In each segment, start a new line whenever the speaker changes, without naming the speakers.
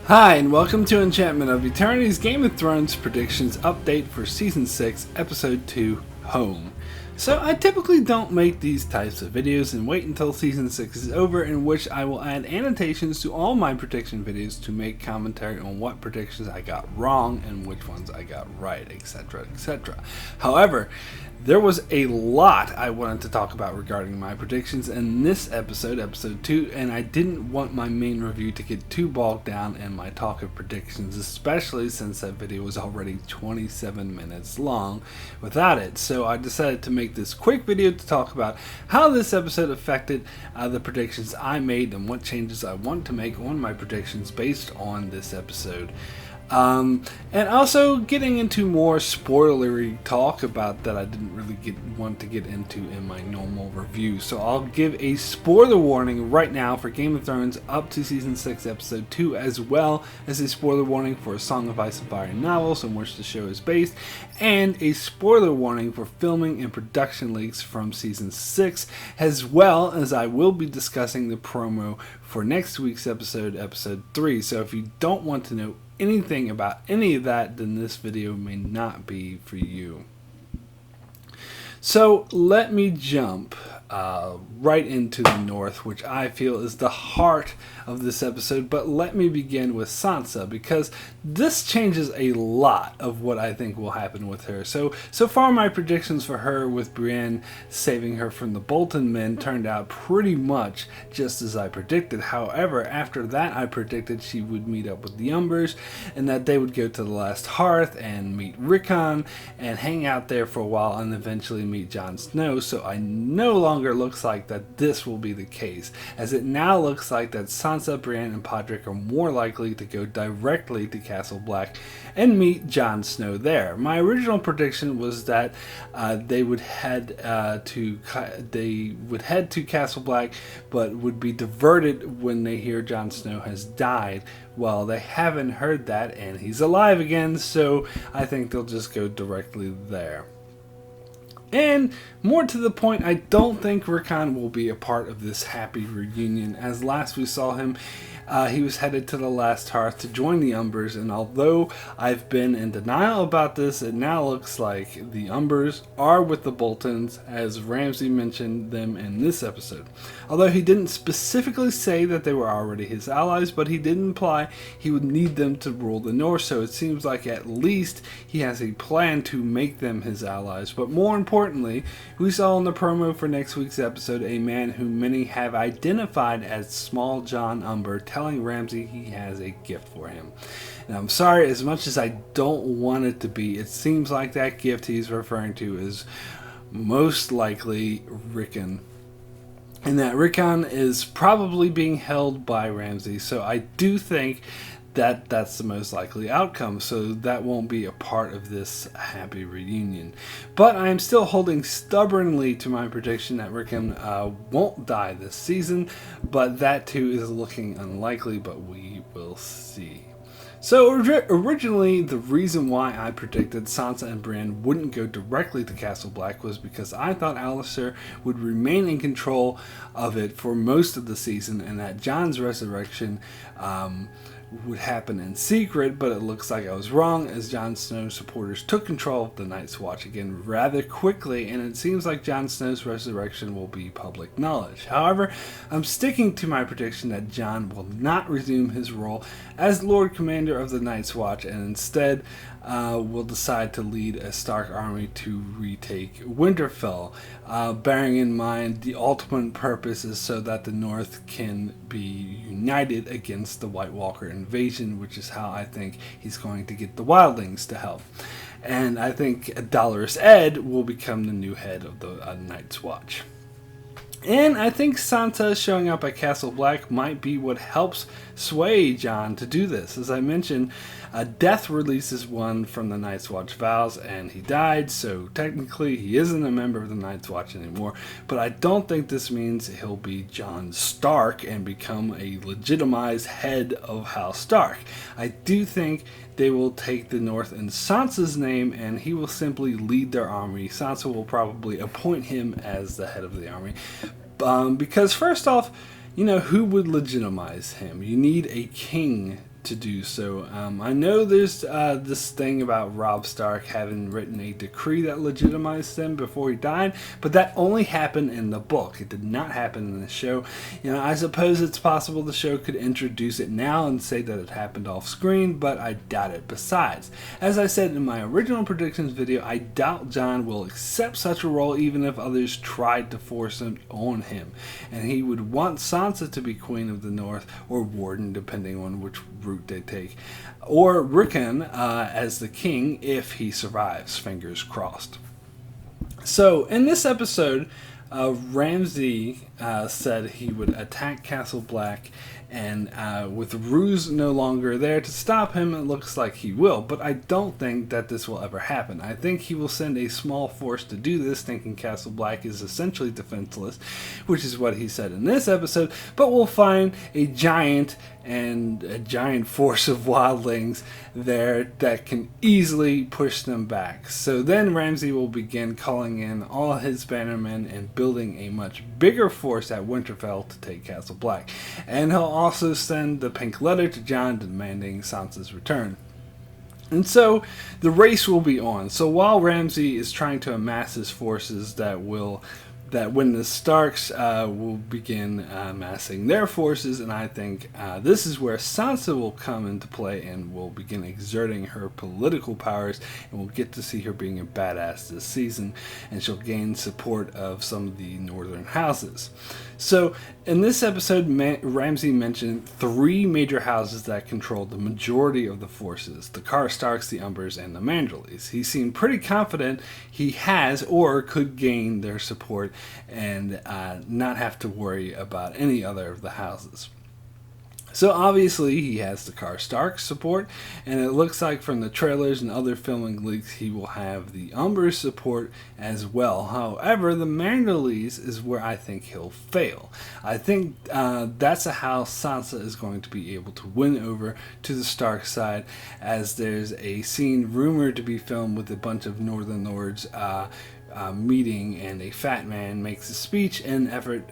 Hi, and welcome to Enchantment of Eternity's Game of Thrones predictions update for Season 6, Episode 2, Home. So I typically don't make these types of videos and wait until Season 6 is over, in which I will add annotations to all my prediction videos to make commentary on what predictions I got wrong and which ones I got right, etc, etc. However, there was a lot I wanted to talk about regarding my predictions in this episode, episode 2, and I didn't want my main review to get too bogged down in my talk of predictions, especially since that video was already 27 minutes long without it. So I decided to make this quick video to talk about how this episode affected the predictions I made and what changes I want to make on my predictions based on this episode. And also getting into more spoilery talk about that I didn't really want to get into in my normal review. So I'll give a spoiler warning right now for Game of Thrones up to Season 6, Episode 2, as well as a spoiler warning for A Song of Ice and Fire novels on which the show is based, and a spoiler warning for filming and production leaks from Season 6, as well as I will be discussing the promo for next week's episode, Episode 3. So if you don't want to know anything about any of that, then this video may not be for you. So let me jump right into the north, which I feel is the heart of this episode. But let me begin with Sansa, because this changes a lot of what I think will happen with her. So far my predictions for her with Brienne saving her from the Bolton men turned out pretty much just as I predicted. However, after that I predicted she would meet up with the Umbers and that they would go to the Last Hearth and meet Rickon and hang out there for a while and eventually meet Jon Snow. So I no longer looks like that this will be the case, as it now looks like that Sansa, Brienne, and Podrick are more likely to go directly to Castle Black and meet Jon Snow there. My original prediction was that they would head to Castle Black, but would be diverted when they hear Jon Snow has died. Well, they haven't heard that, and he's alive again, so I think they'll just go directly there. And more to the point, I don't think Rickon will be a part of this happy reunion, as last we saw him, he was headed to the Last Hearth to join the Umbers, and although I've been in denial about this, it now looks like the Umbers are with the Boltons, as Ramsay mentioned them in this episode. Although he didn't specifically say that they were already his allies, but he did imply he would need them to rule the North, so it seems like at least he has a plan to make them his allies. But more importantly, we saw in the promo for next week's episode a man who many have identified as Small John Umber telling Ramsay he has a gift for him. Now, I'm sorry, as much as I don't want it to be, it seems like that gift he's referring to is most likely Rickon. And that Rickon is probably being held by Ramsay, so I do think that that's the most likely outcome, so that won't be a part of this happy reunion. But I am still holding stubbornly to my prediction that Rickon won't die this season, but that too is looking unlikely, but we will see. So originally, the reason why I predicted Sansa and Brienne wouldn't go directly to Castle Black was because I thought Alliser would remain in control of it for most of the season, and that Jon's resurrection would happen in secret, but it looks like I was wrong, as Jon Snow's supporters took control of the Night's Watch again rather quickly, and it seems like Jon Snow's resurrection will be public knowledge. However, I'm sticking to my prediction that Jon will not resume his role as Lord Commander of the Night's Watch, and instead will decide to lead a Stark army to retake Winterfell, bearing in mind the ultimate purpose is so that the North can be united against the White Walker invasion, which is how I think he's going to get the wildlings to help. And I think Dolorous Ed will become the new head of the Night's Watch. And I think Sansa showing up at Castle Black might be what helps sway Jon to do this. As I mentioned, death releases one from the Night's Watch vows, and he died, so technically he isn't a member of the Night's Watch anymore. But I don't think this means he'll be Jon Stark and become a legitimized head of House Stark. I do think they will take the North in Sansa's name, and he will simply lead their army. Sansa will probably appoint him as the head of the army. Because first off, who would legitimize him? You need a king to do so. I know there's this thing about Robb Stark having written a decree that legitimized him before he died, but that only happened in the book. It did not happen in the show. I suppose it's possible the show could introduce it now and say that it happened off screen, but I doubt it. Besides, as I said in my original predictions video, I doubt Jon will accept such a role even if others tried to force it on him, and he would want Sansa to be Queen of the North, or Warden, depending on which route they take, or Rickon as the king if he survives, fingers crossed. So in this episode, Ramsay said he would attack Castle Black, and with Ruse no longer there to stop him, it looks like he will, but I don't think that this will ever happen. I think he will send a small force to do this, thinking Castle Black is essentially defenseless, which is what he said in this episode, but we'll find a giant force of wildlings there that can easily push them back. So then Ramsay will begin calling in all his bannermen and building a much bigger force at Winterfell to take Castle Black. And he'll also send the pink letter to Jon demanding Sansa's return. And so the race will be on. So while Ramsay is trying to amass his forces, that when the Starks will begin amassing their forces, and I think this is where Sansa will come into play and will begin exerting her political powers, and we'll get to see her being a badass this season, and she'll gain support of some of the northern houses. So in this episode, Ramsay mentioned 3 major houses that controlled the majority of the forces: the Karstarks, the Umbers, and the Manderleys. He seemed pretty confident he has or could gain their support and not have to worry about any other of the houses. So obviously he has the Karstark support, and it looks like from the trailers and other filming leaks he will have the Umber support as well. However, the Manderleys is where I think he'll fail. I think that's a house Sansa is going to be able to win over to the Stark side, as there's a scene rumored to be filmed with a bunch of Northern Lords meeting, and a fat man makes a speech in an effort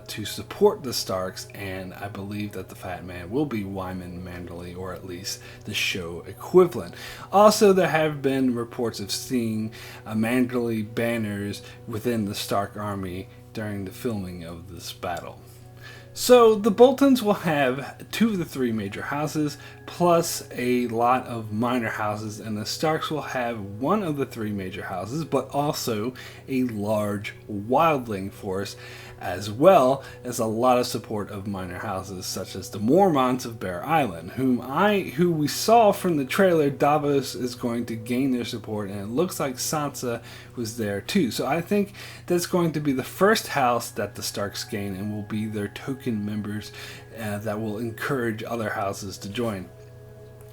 to support the Starks, and I believe that the fat man will be Wyman Manderley, or at least the show equivalent. Also, there have been reports of seeing Manderley banners within the Stark army during the filming of this battle. So the Boltons will have 2 of the 3 major houses, plus a lot of minor houses, and the Starks will have 1 of the 3 major houses, but also a large wildling force, as well as a lot of support of minor houses, such as the Mormonts of Bear Island, who we saw from the trailer. Davos is going to gain their support, and it looks like Sansa was there too. So I think that's going to be the first house that the Starks gain, and will be their token members that will encourage other houses to join.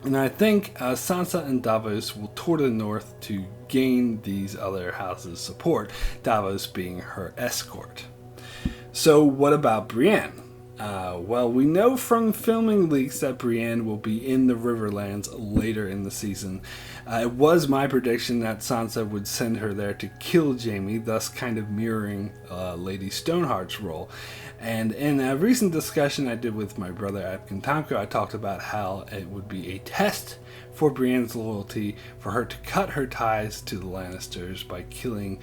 And I think Sansa and Davos will tour the north to gain these other houses' support, Davos being her escort. So what about Brienne? Well, we know from filming leaks that Brienne will be in the Riverlands later in the season. It was my prediction that Sansa would send her there to kill Jaime, thus kind of mirroring Lady Stoneheart's role. And in a recent discussion I did with my brother Atkin Tomko, I talked about how it would be a test for Brienne's loyalty for her to cut her ties to the Lannisters by killing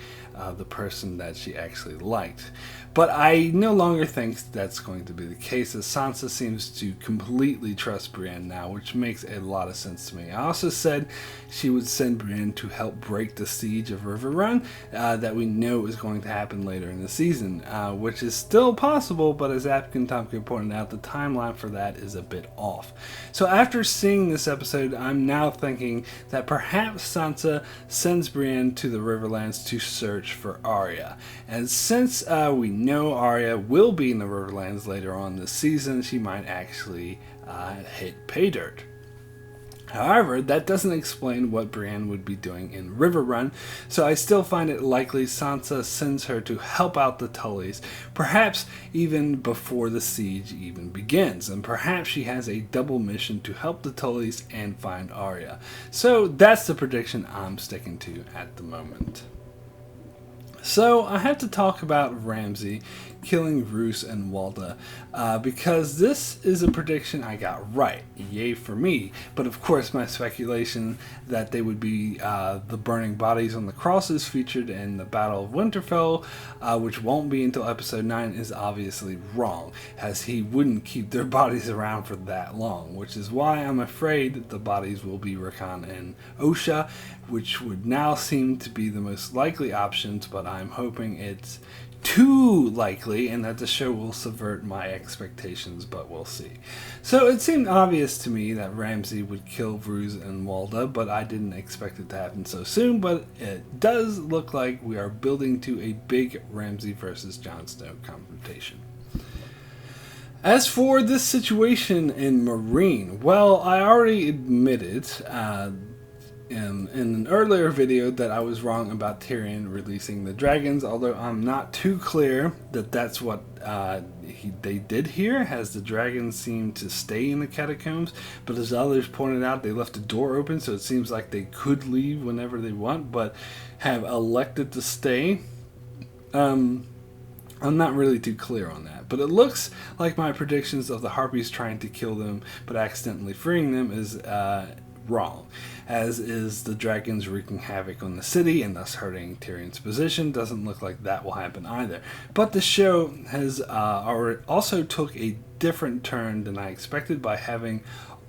the person that she actually liked. But I no longer think that's going to be the case, as Sansa seems to completely trust Brienne now, which makes a lot of sense to me. I also said she would send Brienne to help break the siege of Riverrun that we know is going to happen later in the season, which is still possible, but as Atkin Tomko pointed out, the timeline for that is a bit off. So after seeing this episode, I'm now thinking that perhaps Sansa sends Brienne to the Riverlands to search for Arya. And since we know Arya will be in the Riverlands later on this season, she might actually hit pay dirt. However, that doesn't explain what Brienne would be doing in Riverrun, so I still find it likely Sansa sends her to help out the Tullys, perhaps even before the siege even begins, and perhaps she has a double mission to help the Tullys and find Arya. So that's the prediction I'm sticking to at the moment. So I have to talk about Ramsay killing Roose and Walda, because this is a prediction I got right. Yay for me. But of course, my speculation that they would be the burning bodies on the crosses featured in the Battle of Winterfell, which won't be until episode 9, is obviously wrong, as he wouldn't keep their bodies around for that long, which is why I'm afraid that the bodies will be Rickon and Osha, which would now seem to be the most likely options, but I'm hoping it's too likely and that the show will subvert my expectations, but we'll see. So it seemed obvious to me that Ramsay would kill Roose and Walda, but I didn't expect it to happen so soon, but it does look like we are building to a big Ramsay versus Jon Snow confrontation. As for this situation in Meereen, well, I already admitted in an earlier video that I was wrong about Tyrion releasing the dragons, although I'm not too clear that that's what they did here, as the dragons seem to stay in the catacombs, but as others pointed out, they left the door open, so it seems like they could leave whenever they want, but have elected to stay. I'm not really too clear on that, but it looks like my predictions of the Harpies trying to kill them but accidentally freeing them is wrong, as is the dragons wreaking havoc on the city and thus hurting Tyrion's position. Doesn't look like that will happen either. But the show has also took a different turn than I expected by having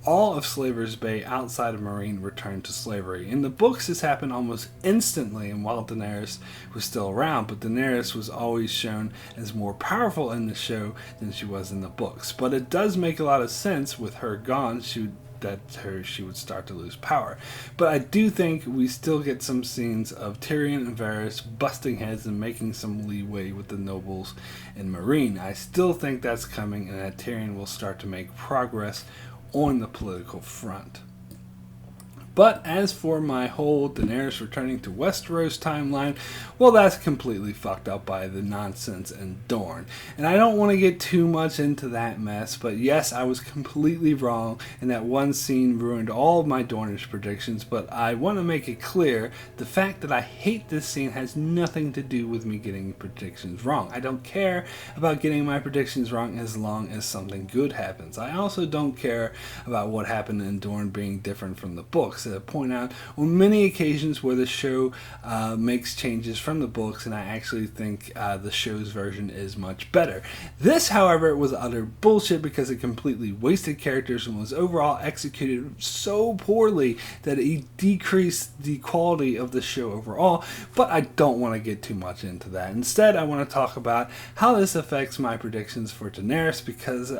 all of Slaver's Bay outside of Meereen return to slavery. In the books, this happened almost instantly, and while Daenerys was still around, but Daenerys was always shown as more powerful in the show than she was in the books. But it does make a lot of sense with her gone. She would start to lose power. But I do think we still get some scenes of Tyrion and Varys busting heads and making some leeway with the nobles in Meereen. I still think that's coming, and that Tyrion will start to make progress on the political front. But as for my whole Daenerys returning to Westeros timeline, well, that's completely fucked up by the nonsense in Dorne. And I don't want to get too much into that mess, but yes, I was completely wrong, and that one scene ruined all of my Dornish predictions, but I want to make it clear, the fact that I hate this scene has nothing to do with me getting predictions wrong. I don't care about getting my predictions wrong as long as something good happens. I also don't care about what happened in Dorne being different from the books. Point out on many occasions where the show makes changes from the books, and I actually think the show's version is much better. This, however, was utter bullshit because it completely wasted characters and was overall executed so poorly that it decreased the quality of the show overall, but I don't want to get too much into that. Instead, I want to talk about how this affects my predictions for Daenerys, because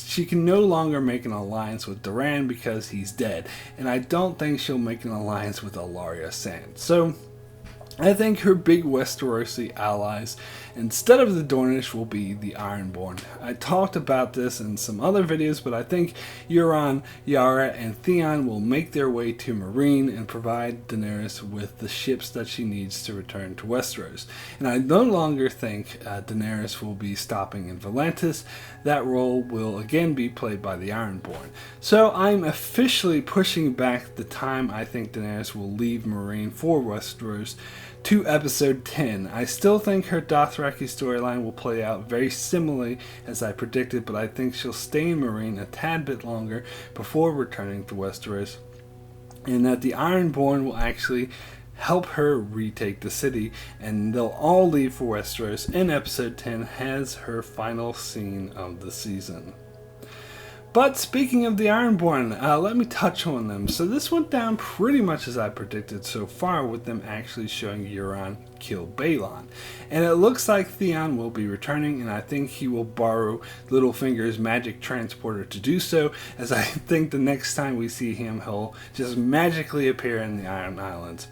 she can no longer make an alliance with Doran because he's dead. And I don't think she'll make an alliance with Ellaria Sand. So I think her big Westerosi allies, instead of the Dornish, will be the Ironborn. I talked about this in some other videos, but I think Euron, Yara, and Theon will make their way to Meereen and provide Daenerys with the ships that she needs to return to Westeros. And I no longer think Daenerys will be stopping in Volantis. That role will again be played by the Ironborn. So I'm officially pushing back the time I think Daenerys will leave Meereen for Westeros to episode 10. I still think her Dothraki storyline will play out very similarly as I predicted, but I think she'll stay in Meereen a tad bit longer before returning to Westeros, and that the Ironborn will actually help her retake the city, and they'll all leave for Westeros in episode 10 as her final scene of the season. But speaking of the Ironborn, let me touch on them. So this went down pretty much as I predicted so far, with them actually showing Euron kill Balon. And it looks like Theon will be returning, and I think he will borrow Littlefinger's magic transporter to do so, as I think the next time we see him, he'll just magically appear in the Iron Islands.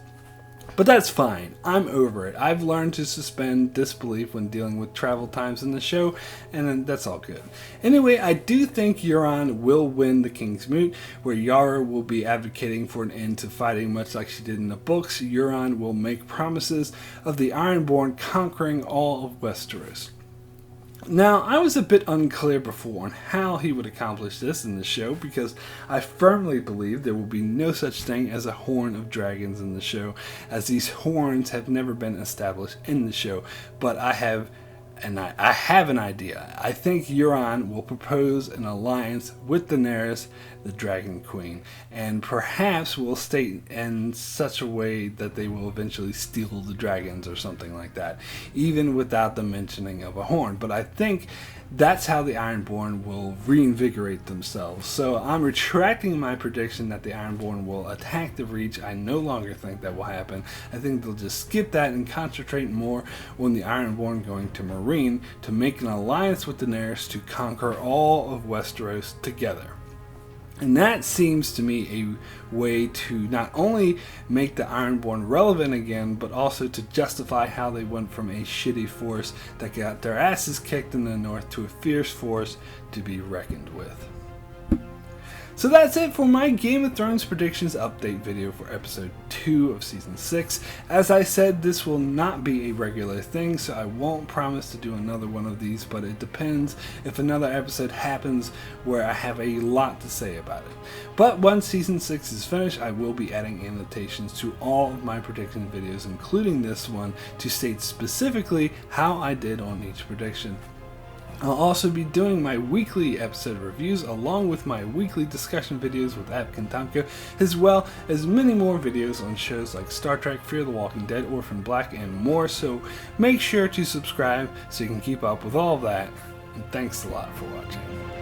But that's fine. I'm over it. I've learned to suspend disbelief when dealing with travel times in the show, and that's all good. Anyway, I do think Euron will win the King's Moot, where Yara will be advocating for an end to fighting much like she did in the books. Euron will make promises of the Ironborn conquering all of Westeros. Now, I was a bit unclear before on how he would accomplish this in the show, because I firmly believe there will be no such thing as a horn of dragons in the show, as these horns have never been established in the show, but I have and I have an idea. I think Euron will propose an alliance with Daenerys, the Dragon Queen, and perhaps will state in such a way that they will eventually steal the dragons or something like that, even without the mentioning of a horn. But I think that's how the Ironborn will reinvigorate themselves. So I'm retracting my prediction that the Ironborn will attack the Reach. I no longer think that will happen. I think they'll just skip that and concentrate more on the Ironborn going to Meereen to make an alliance with Daenerys to conquer all of Westeros together. And that seems to me a way to not only make the Ironborn relevant again, but also to justify how they went from a shitty force that got their asses kicked in the north to a fierce force to be reckoned with. So that's it for my Game of Thrones predictions update video for episode 2 of season 6. As I said, this will not be a regular thing, so I won't promise to do another one of these, but it depends if another episode happens where I have a lot to say about it. But once season 6 is finished, I will be adding annotations to all of my prediction videos, including this one, to state specifically how I did on each prediction. I'll also be doing my weekly episode reviews along with my weekly discussion videos with Apk and Tomko, as well as many more videos on shows like Star Trek, Fear the Walking Dead, Orphan Black, and more, so make sure to subscribe so you can keep up with all of that, and thanks a lot for watching.